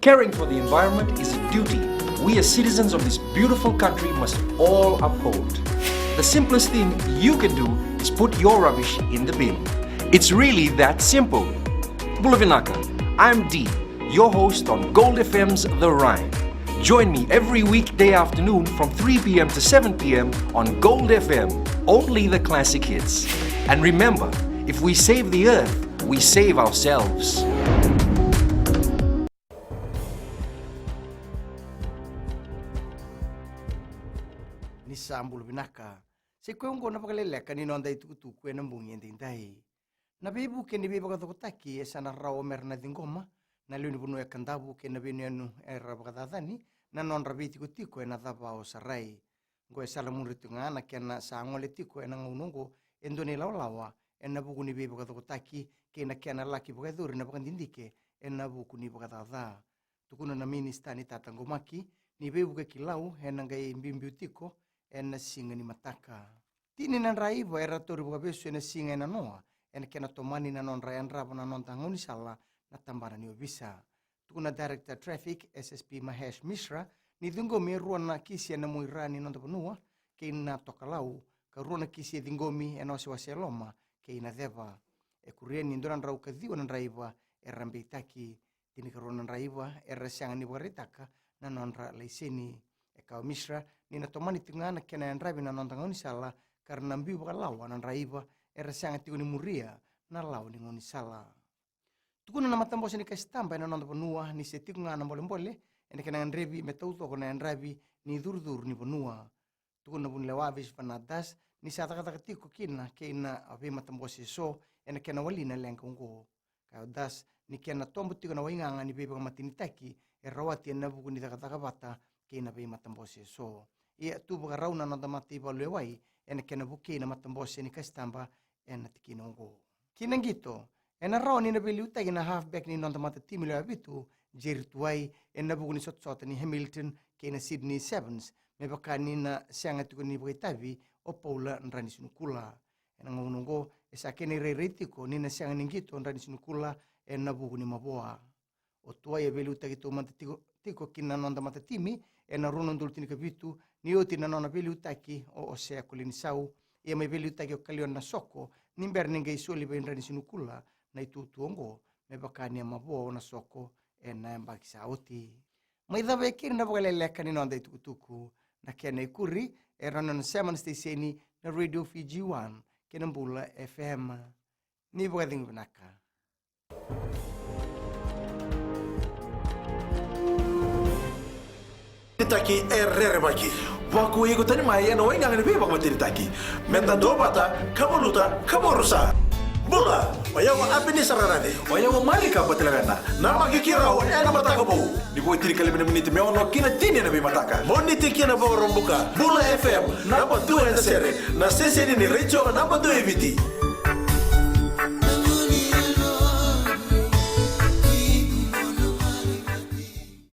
Caring for the environment is a duty we as citizens of this beautiful country must all uphold. The simplest thing you can do is put your rubbish in the bin. It's really that simple. Bulavinaka, I'm Dee, your host on Gold FM's The Rhyme. Join me every weekday afternoon from 3 p.m. to 7 p.m. on Gold FM, only the classic hits. And remember, if we save the earth, we save ourselves. Ni sambul binaka. Si kuungko na pakaleleka ni nonda itukutuku na mbungi ndindahi. Na bibu ke ni bibu katokotaki esa na rao merna dingoma na liuni bunu ya kandabu ke na binu yanu era bakadadani na non rabiti kutiko na dhaba o sarai. Ngo esa la muritunga na kena saangole tiko na ngunungo endoni laulawa na buku ni bibu katokotaki ke na kena laki bakaduri na bakandindike na buku ni bakadada. Tukuna na ministani tatangomaki ni bibu ke kilau na ngai mbimbi utiko na singa ni mataka. Tini na raivo era tori buka besu na singa na noa ena kena tomani na non rayan rabo na non tangoni sala na tambara ni obisa. Tukuna Director Traffic SSP Mahesh Mishra ni dingomi ruana kisi na muirani non tapanua ke ina tokalau ka ruana kisi dingomi ena wasiwasi loma ke ina deva. E kurieni ndoran rau kadhiwa na raiva era mbitaki tini ka ruana raiva era sianga ni bukaritaka na non ra leiseni. E kau Mishra ni na tomani tungana kena yang rabi na non tangoni sala karena mbiu bakalawa na raiva era sianga tigoni muria na lau ni ngoni sala. Tukuna na matambosa ni kastamba na non panua ni setiku ngana mbole ene kena nrebi metauto kona yang rabi ni dur ni panua. Tukuna bun lewavis panadas ni satakataka tiko kina kena abe matambosa so ene kena wali na lengkongko. Kau das ni kena tombo tiko na wainganga ni bebe matinitaki erawati na buku ni takataka bata kena be matambose so ia tu bagarau na nanda mati balewai ene kena buke na matambose ni kastamba ena tikinongo kinangito ena roni na beli utai na halfback ni nanda mati timu le abitu jertuai ena buku ni sot ni Hamilton kena Sydney Sevens me bakani na sianga tukuni buitavi o Paula nrani sunukula ena ngongo esa kene reretiko ni na sianga ningito nrani sunukula ena buku ni maboa o tuai beli utai to mati tiko kina nonda mata timi ena runo ndultini kabitu ni oti na nona beli utaki o osea kulini sau ia mai beli utaki o kalion na soko nimber ninge isoli ba inrani sinukula na itutuongo me bakani mabo na soko ena mbaki sauti mai dabe kiri na bogaleleka ni nonda itukutuku na kena ikuri era na seman stationi na Radio Fiji 1 kena Mbula FM ni bogading binaka. Taki errere baki waku iko tani mai no wenga ngani biba matiri taki menta dobata kavoluta kamorusa bula wayawa apini sararade wayawa malika batelagana nama kikira o ena mataka bo ni boy tiri kale minute me ono kina tini na bi mataka moni tikina bo rombuka Bula FM namba 2 na sere na sese ni recho namba 2 eviti